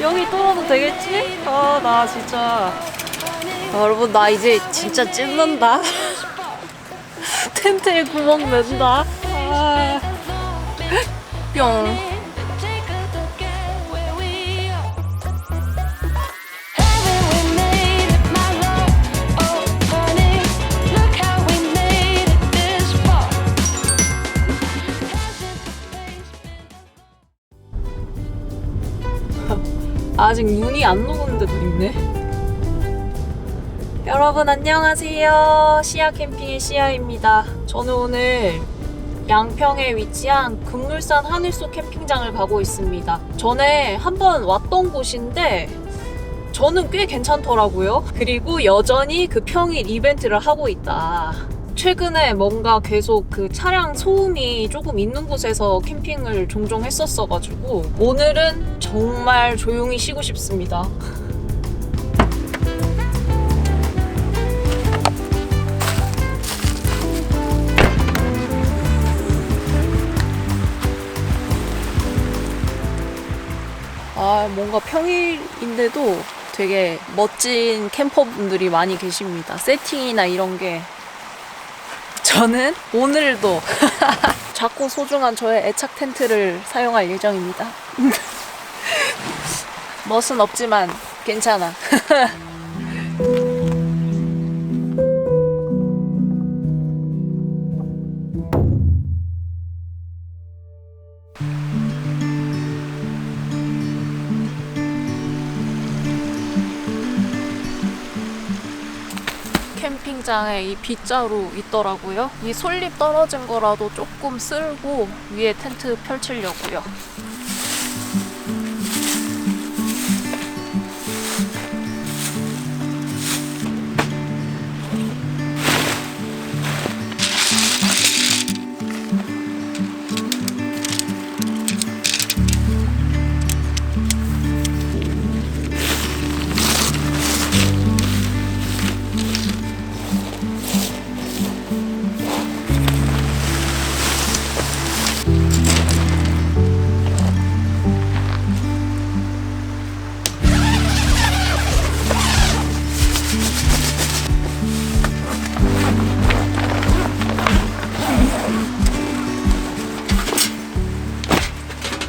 여기 뚫어도 되겠지? 아, 나 진짜. 여러분, 나 이제 진짜 찢는다. 텐트에 구멍 낸다. 아. 뿅. 아직 눈이 안 녹은데도 있네. 여러분 안녕하세요. 시야 캠핑의 시야입니다. 저는 오늘 양평에 위치한 금물산 하늘속 캠핑장을 가고 있습니다. 전에 한번 왔던 곳인데 저는 꽤 괜찮더라고요. 그리고 여전히 그 평일 이벤트를 하고 있다. 최근에 뭔가 계속 그 차량 소음이 조금 있는 곳에서 캠핑을 종종 했었어가지고 오늘은 정말 조용히 쉬고 싶습니다. 아, 뭔가 평일인데도 되게 멋진 캠퍼분들이 많이 계십니다. 세팅이나 이런 게. 저는 오늘도 작고 소중한 저의 애착 텐트를 사용할 예정입니다. 멋은 없지만 괜찮아. 캠핑장에 이 빗자루 있더라고요. 이 솔잎 떨어진 거라도 조금 쓸고 위에 텐트 펼치려고요.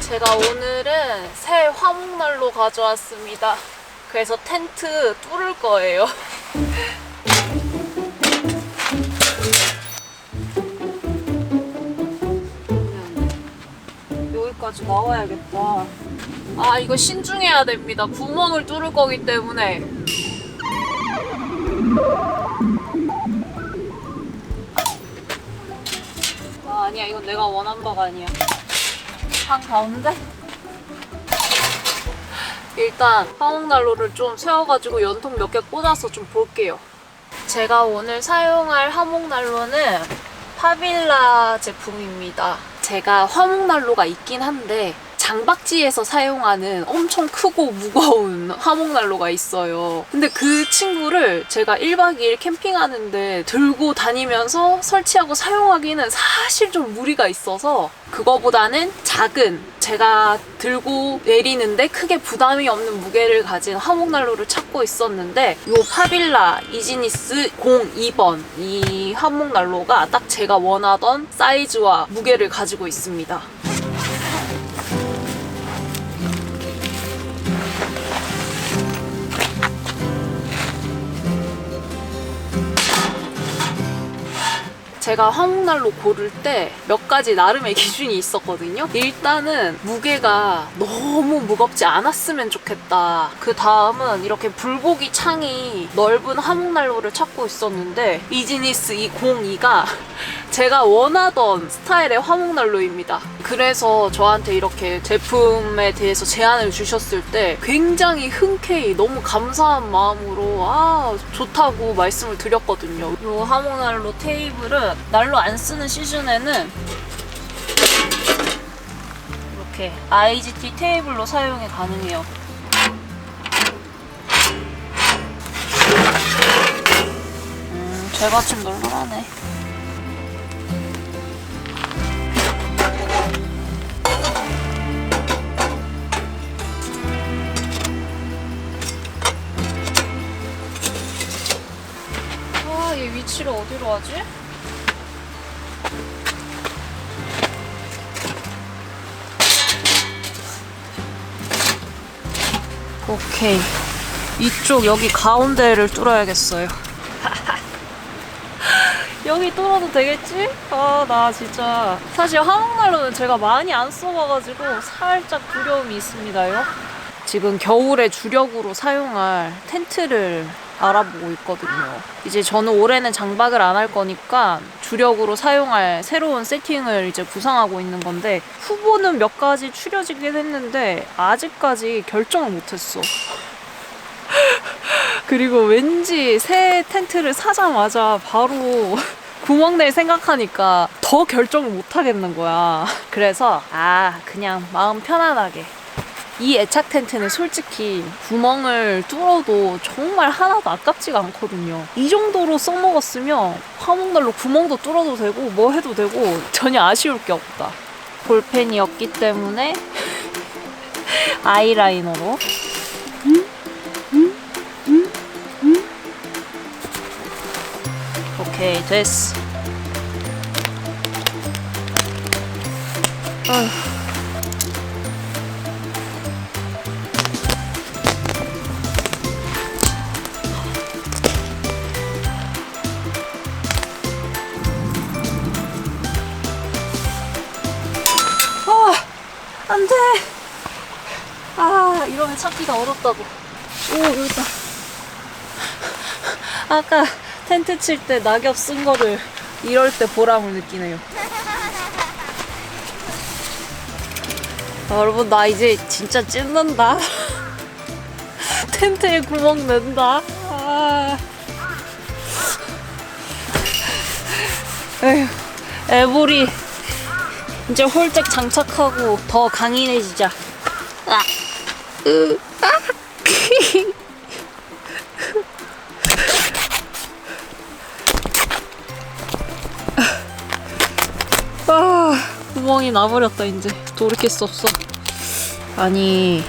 제가 오늘은 새 화목난로 가져왔습니다. 그래서 텐트 뚫을 거예요. 여기까지 나와야겠다. 아, 이거 신중해야 됩니다. 구멍을 뚫을 거기 때문에. 아, 아니야. 이건 내가 원한 바가 아니야. 한 가운데? 일단 화목난로를 좀 세워가지고 연통 몇 개 꽂아서 좀 볼게요. 제가 오늘 사용할 화목난로는 파빌라 제품입니다. 제가 화목난로가 있긴 한데 장박지에서 사용하는 엄청 크고 무거운 화목난로가 있어요. 근데 그 친구를 제가 1박 2일 캠핑하는데 들고 다니면서 설치하고 사용하기는 사실 좀 무리가 있어서 그거보다는 작은, 제가 들고 내리는데 크게 부담이 없는 무게를 가진 화목난로를 찾고 있었는데 이 파빌라 이지니스 02번 이 화목난로가 딱 제가 원하던 사이즈와 무게를 가지고 있습니다. 제가 화목난로 고를 때 몇 가지 나름의 기준이 있었거든요. 일단은 무게가 너무 무겁지 않았으면 좋겠다. 그 다음은 이렇게 불고기 창이 넓은 화목난로를 찾고 있었는데 이지니스 02가 제가 원하던 스타일의 화목난로입니다. 그래서 저한테 이렇게 제품에 대해서 제안을 주셨을 때 굉장히 흔쾌히 너무 감사한 마음으로 좋다고 말씀을 드렸거든요. 이 화목난로 테이블은 난로 안 쓰는 시즌에는 이렇게 IGT 테이블로 사용이 가능해요. 제받침 널널하네. 배치를 어디로 하지? 오케이. 이쪽 여기 가운데를 뚫어야겠어요. 여기 뚫어도 되겠지? 아, 나 진짜 사실 화목난로는 제가 많이 안 써봐가지고 살짝 두려움이 있습니다요. 지금 겨울에 주력으로 사용할 텐트를 알아보고 있거든요. 이제 저는 올해는 장박을 안 할 거니까 주력으로 사용할 새로운 세팅을 이제 구상하고 있는 건데, 후보는 몇 가지 추려지긴 했는데 아직까지 결정을 못했어. 그리고 왠지 새 텐트를 사자마자 바로 구멍 낼 생각하니까 더 결정을 못 하겠는 거야. 그래서 그냥 마음 편안하게. 이 애착 텐트는 솔직히 구멍을 뚫어도 정말 하나도 아깝지가 않거든요. 이 정도로 써먹었으면 화목난로 구멍도 뚫어도 되고 뭐 해도 되고 전혀 아쉬울 게 없다. 볼펜이 없기 때문에 아이라이너로. 오케이, 됐어. 안 돼! 이러면 찾기가 어렵다고. 오, 여기 있다. 아까 텐트 칠 때 낙엽 쓴 거를 이럴 때 보람을 느끼네요. 여러분, 나 이제 진짜 찢는다. 텐트에 구멍 낸다. 에휴, 애보리 이제 홀짝 장착하고 더 강인해지자. 구멍이 나버렸다. 이제 돌이킬 수 없어. 아니,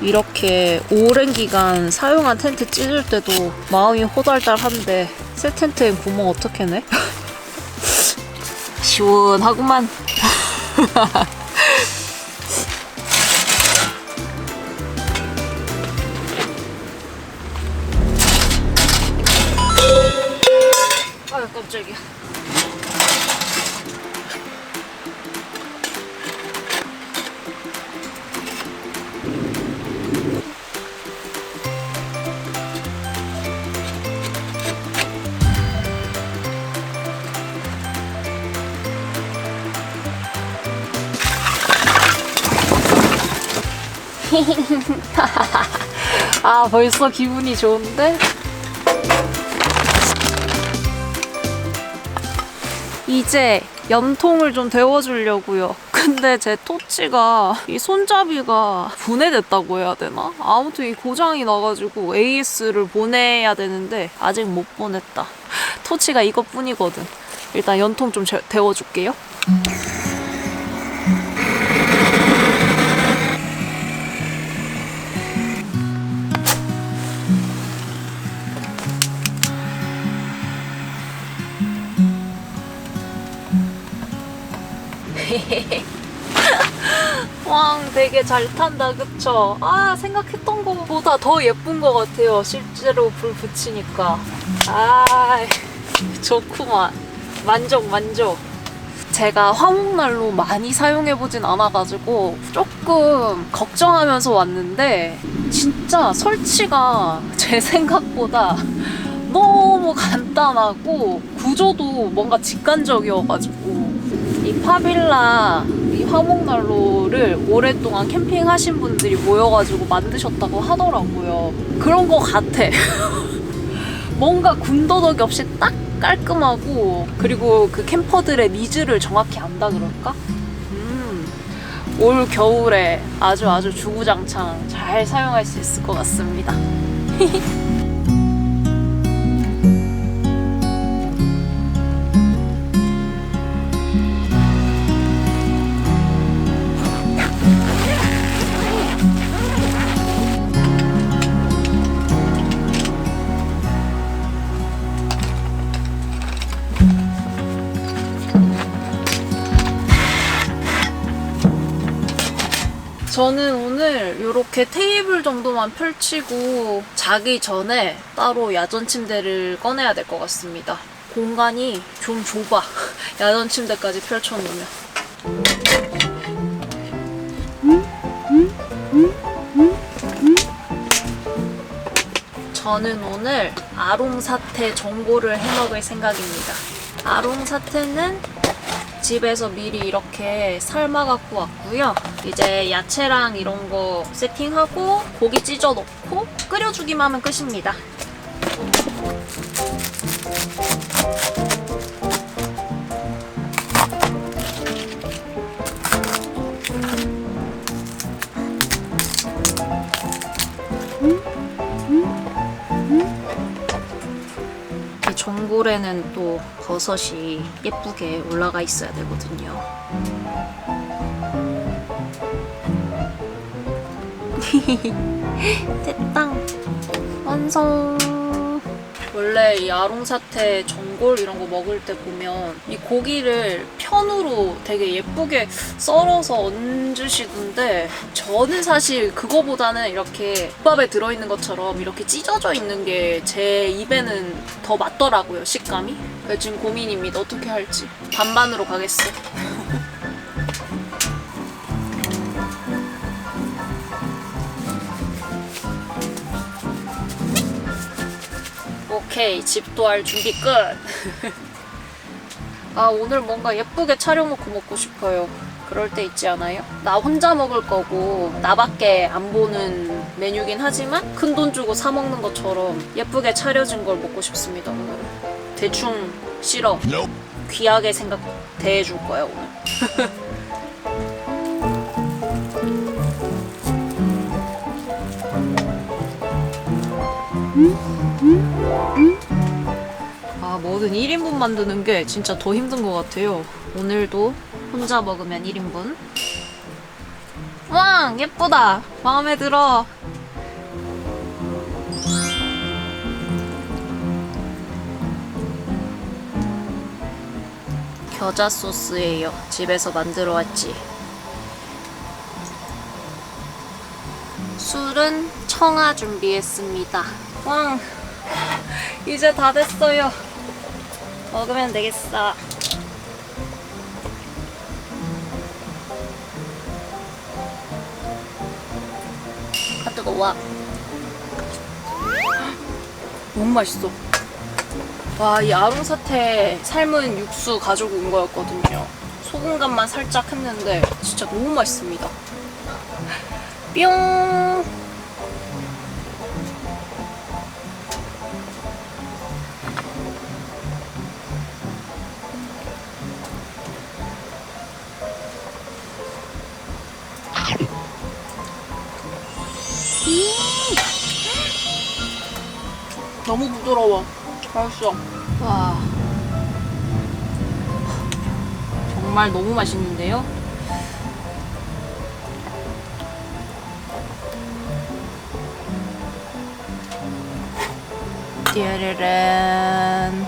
이렇게 오랜 기간 사용한 텐트 찢을 때도 마음이 호달달한데 새 텐트엔 구멍 어떻게 내? 시원하구만. 아유, 깜짝이야. 벌써 기분이 좋은데? 이제 연통을 좀 데워주려고요. 근데 제 토치가 이 손잡이가 분해됐다고 해야 되나? 아무튼 이 고장이 나가지고 AS를 보내야 되는데 아직 못 보냈다. 토치가 이것뿐이거든. 일단 연통 좀 데워줄게요. 왕 되게 잘 탄다, 그쵸? 생각했던 것보다 더 예쁜 것 같아요. 실제로 불 붙이니까. 좋구만. 만족. 제가 화목난로 많이 사용해보진 않아가지고 조금 걱정하면서 왔는데 진짜 설치가 제 생각보다 너무 간단하고 구조도 뭔가 직관적이어가지고 이 파빌라 이 화목난로를 오랫동안 캠핑하신 분들이 모여가지고 만드셨다고 하더라고요. 그런 거 같아. 뭔가 군더더기 없이 딱 깔끔하고, 그리고 그 캠퍼들의 니즈를 정확히 안다 그럴까? 올 겨울에 아주 주구장창 잘 사용할 수 있을 것 같습니다. 저는 오늘 이렇게 테이블 정도만 펼치고 자기 전에 따로 야전 침대를 꺼내야 될 것 같습니다. 공간이 좀 좁아. 야전 침대까지 펼쳐놓으면. 저는 오늘 아롱사태 전골을 해먹을 생각입니다. 아롱사태는 집에서 미리 이렇게 삶아갖고 왔고요. 이제 야채랑 이런 거 세팅하고 고기 찢어 넣고 끓여주기만 하면 끝입니다. 이 전골에는 또 버섯이 예쁘게 올라가 있어야 되거든요. 됐다. 완성. 원래 이 아롱사태 전골 이런 거 먹을 때 보면 이 고기를 편으로 되게 예쁘게 썰어서 얹으시던데 저는 사실 그거보다는 이렇게 국밥에 들어있는 것처럼 이렇게 찢어져 있는 게 제 입에는 더 맞더라고요, 식감이. 그래서 지금 고민입니다. 어떻게 할지. 반반으로 가겠어. 오케이, 집도할 준비 끝. 아, 오늘 뭔가 예쁘게 차려놓고 먹고 싶어요. 그럴 때 있지 않아요? 나 혼자 먹을 거고 나밖에 안 보는 메뉴긴 하지만 큰 돈 주고 사 먹는 것처럼 예쁘게 차려진 걸 먹고 싶습니다. 오늘 대충 싫어. 귀하게 생각 대해줄 거야 오늘. 아, 뭐든 1인분 만드는 게 진짜 더 힘든 것 같아요. 오늘도 혼자 먹으면 1인분. 왕! 예쁘다! 마음에 들어! 겨자 소스예요. 집에서 만들어 왔지. 술은 청아 준비했습니다. 왕! 이제 다 됐어요. 먹으면 되겠어. 아, 뜨거워. 너무 맛있어. 와, 이 아롱사태 삶은 육수 가지고 온 거였거든요. 소금 간만 살짝 했는데 진짜 너무 맛있습니다. 뿅! 너무 부드러워. 맛있어. 와, 정말 너무 맛있는데요? 띠아르란.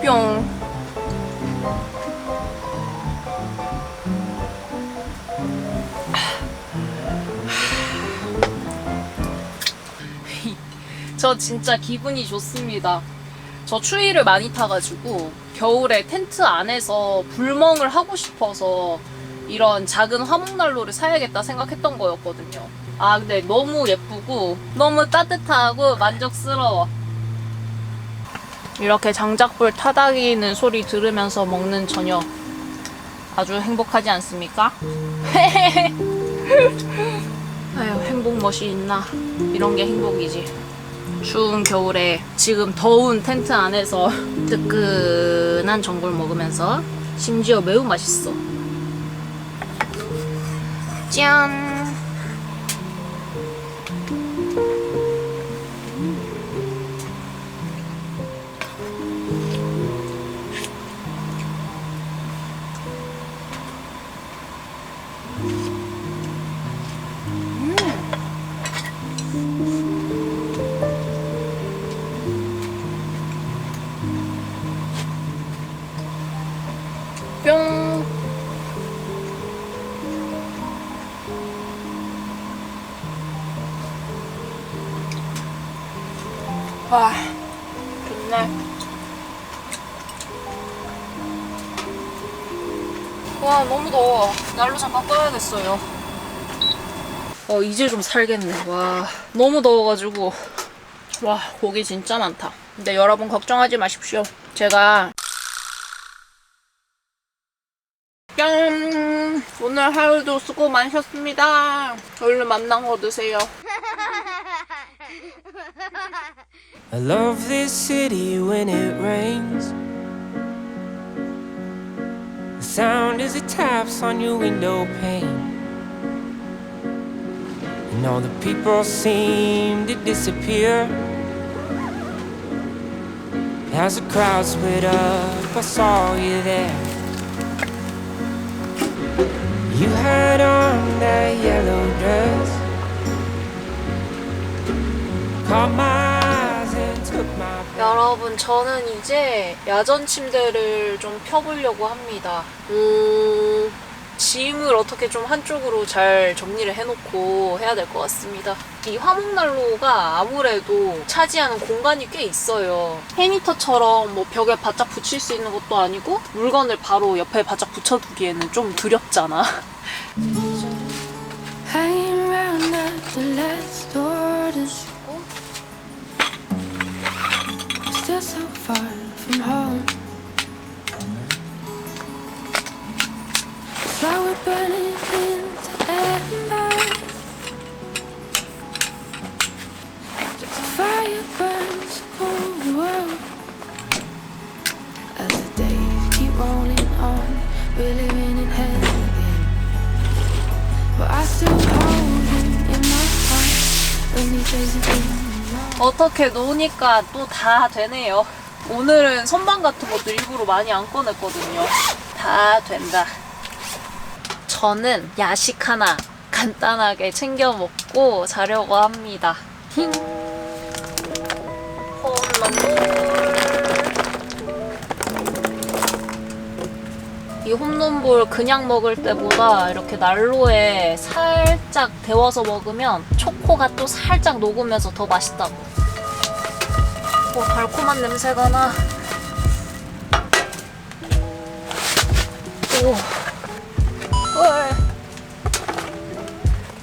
뿅. 저 진짜 기분이 좋습니다. 저 추위를 많이 타가지고 겨울에 텐트 안에서 불멍을 하고 싶어서 이런 작은 화목난로를 사야겠다 생각했던 거였거든요. 아, 근데 너무 예쁘고 너무 따뜻하고 만족스러워. 이렇게 장작불 타닥이는 소리 들으면서 먹는 저녁 아주 행복하지 않습니까? 아유, 행복 멋이 있나. 이런 게 행복이지. 추운 겨울에 지금 더운 텐트 안에서 뜨끈한 전골 먹으면서 심지어 매우 맛있어. 짠! 와, 좋네. 와, 너무 더워. 난로 잠깐 꺼야겠어요. 이제 좀 살겠네. 와, 너무 더워가지고. 와, 고기 진짜 많다. 근데 여러분 걱정하지 마십시오. 제가 짠! 오늘 하루도 수고 많으셨습니다. 얼른 만난 거 드세요. I love this city when it rains. The sound as it taps on your window pane. And all the people seem to disappear. As the crowd split up, I saw you there. You had on that yellow dress. Caught my eyes and took my breath. 여러분, 저는 이제 야전 침대를 좀 펴보려고 합니다. 짐을 어떻게 좀 한쪽으로 잘 정리를 해놓고 해야 될 것 같습니다. 이 화목난로가 아무래도 차지하는 공간이 꽤 있어요. 해니터처럼 뭐 벽에 바짝 붙일 수 있는 것도 아니고 물건을 바로 옆에 바짝 붙여두기에는 좀 두렵잖아. Hanging around at the last orders. Still so far from home. Flower burning into embers. Just a fire burns a cold world. As the days keep rolling on, we're living in hell again. But I still hold him in my heart when he says it. 어떻게 놓으니까 또 다 되네요. 오늘은 선반 같은 것도 일부러 많이 안 꺼냈거든요. 다 된다. 저는 야식 하나 간단하게 챙겨 먹고 자려고 합니다. 이 홈런볼 그냥 먹을 때보다 이렇게 난로에 살짝 데워서 먹으면 초코가 또 살짝 녹으면서 더 맛있다고. 달콤한 냄새가 나. 오.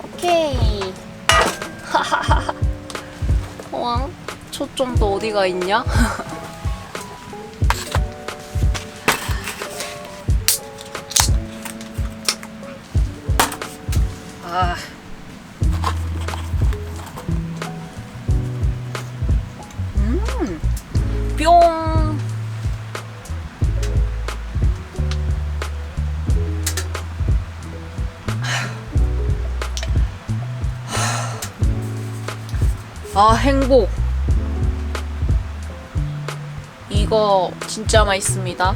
오케이. 하하하. 초점도 어디가 있냐? 아. 뿅. 아, 행복. 이거 진짜 맛있습니다.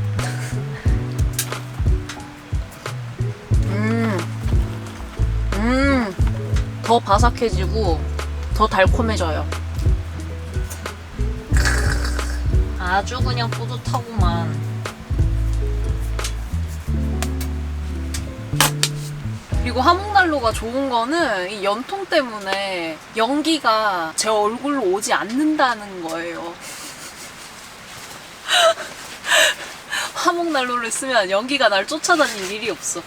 더 바삭해지고 더 달콤해져요. 아주 그냥 뿌듯하구만. 그리고 화목난로가 좋은 거는 이 연통 때문에 연기가 제 얼굴로 오지 않는다는 거예요. 화목난로를 쓰면 연기가 날 쫓아다닐 일이 없어.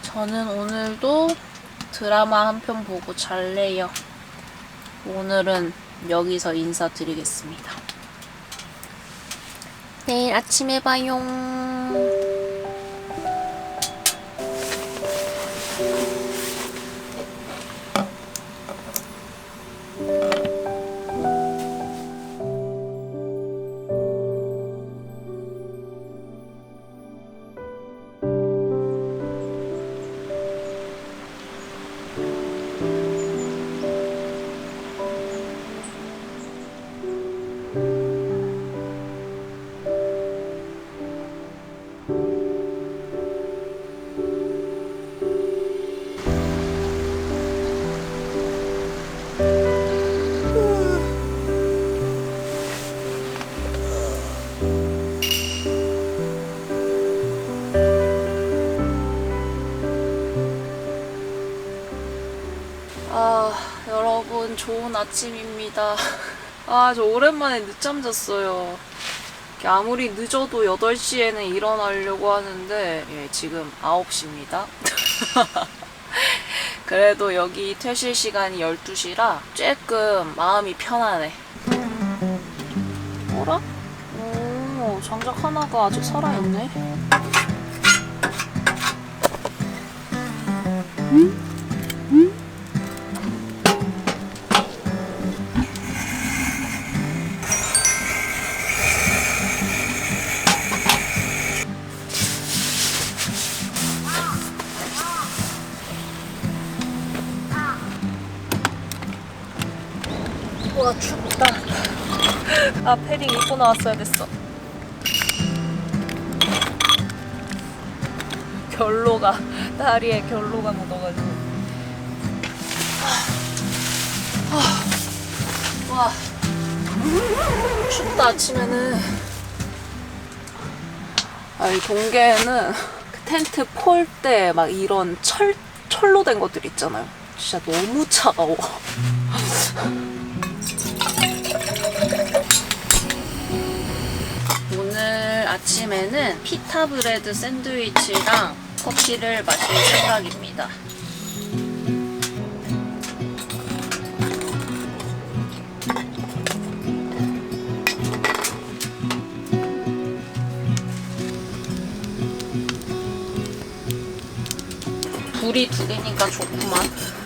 저는 오늘도 드라마 한 편 보고 잘래요. 오늘은 여기서 인사드리겠습니다. 내일 아침에 봐요. 여러분 좋은 아침입니다. 저 오랜만에 늦잠 잤어요. 아무리 늦어도 8시에는 일어나려고 하는데 지금 9시입니다. 그래도 여기 퇴실 시간이 12시라 조금 마음이 편하네. 뭐라? 오, 장작 하나가 아직 살아있네. 와, 춥다. 패딩 입고 나왔어야 됐어. 결로가, 다리에 결로가 묻어가지고. 와, 춥다, 아침에는. 이 동계에는 텐트 폴 때 막 이런 철로 된 것들 있잖아요. 진짜 너무 차가워. 오늘 아침에는 피타 브레드 샌드위치랑 커피를 마실 생각입니다. 불이 2개니까 좋구만.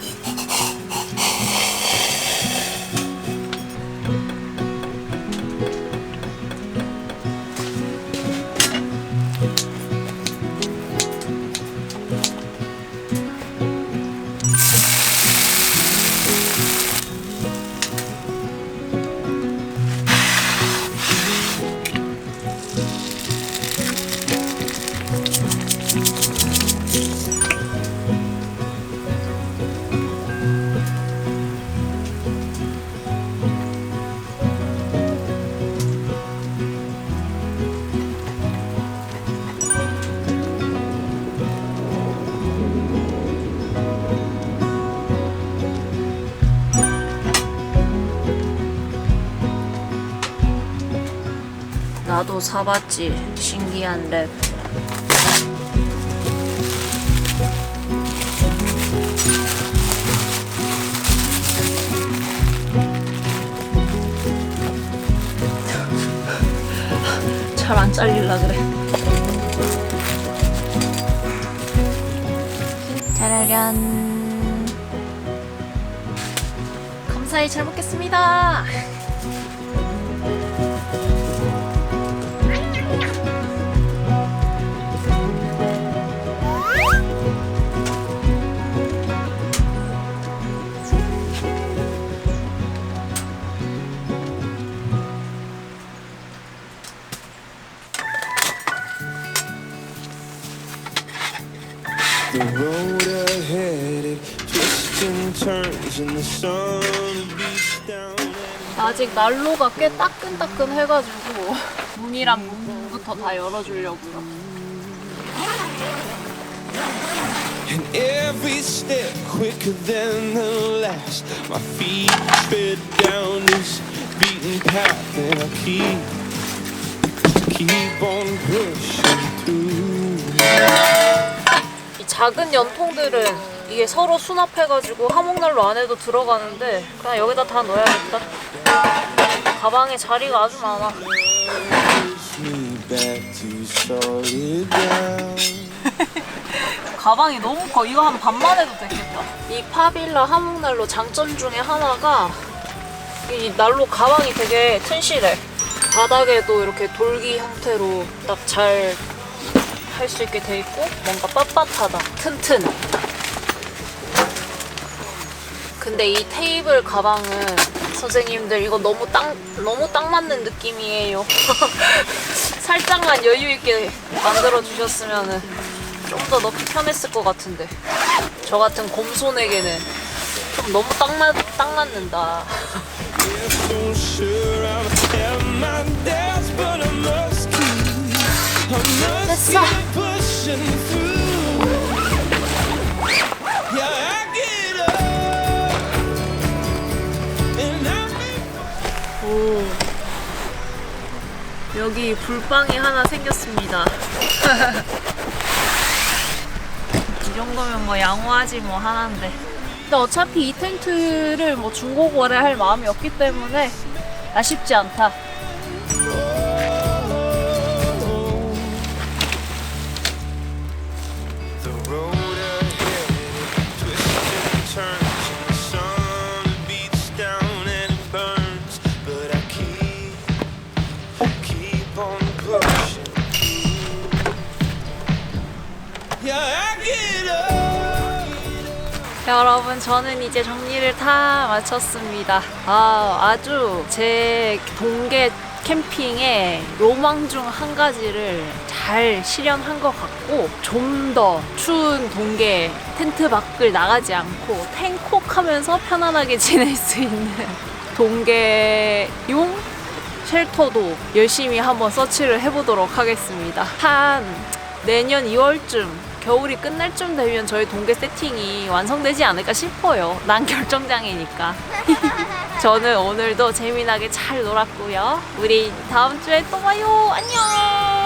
나도 사봤지. 신기한 랩. 잘 안 잘릴라 그래. 짜라란. 감사히 잘 먹겠습니다. The road ahead, it twists and turns, and the sun beats down. 아직 난로가 꽤 따끈따끈해가지고 문이랑 문부터 다 열어주려고요. And every step quicker than the last. My feet tread down this beaten path, and I keep on pushing through. 이 작은 연통들은 이게 서로 수납해가지고 화목난로 안에도 들어가는데 그냥 여기다 다 넣어야겠다. 가방에 자리가 아주 많아. Me back to solid ground. 가방이 너무 커. 이거 한 반만 해도 되겠다. 이 파빌라 화목난로 장점 중에 하나가 이 난로 가방이 되게 튼실해. 바닥에도 이렇게 돌기 형태로 딱 잘 할 수 있게 돼 있고 뭔가 빳빳하다. 튼튼해. 근데 이 테이블 가방은 선생님들 이거 너무 딱 맞는 느낌이에요. 살짝만 여유 있게 만들어 주셨으면은 좀 더 넣기 편했을 것 같은데 저 같은 곰손에게는 좀 너무 딱 맞는다. So sure I'll have my doubts, but I must 됐어. keep pushing through. Yeah, I get up 여기 불빵이 하나 생겼습니다. 이 정도면 뭐 양호하지 뭐 하나인데. 근데 어차피 이 텐트를 뭐 중고 거래할 마음이 없기 때문에 아쉽지 않다. The road ahead twists and turns, and the sun beats down and it burns, but I keep on pushing. Yeah, I get up. 여러분, 저는 이제 정리를 다 마쳤습니다. 아주 제 동계 캠핑의 로망 중 한 가지를 잘 실현한 것 같고, 좀 더 추운 동계 텐트 밖을 나가지 않고 탱콕하면서 편안하게 지낼 수 있는 동계용 쉘터도 열심히 한번 서치를 해보도록 하겠습니다. 한 내년 2월쯤 겨울이 끝날 쯤 되면 저희 동계 세팅이 완성되지 않을까 싶어요. 난 결정장이니까. 저는 오늘도 재미나게 잘 놀았고요. 우리 다음 주에 또 봐요. 안녕.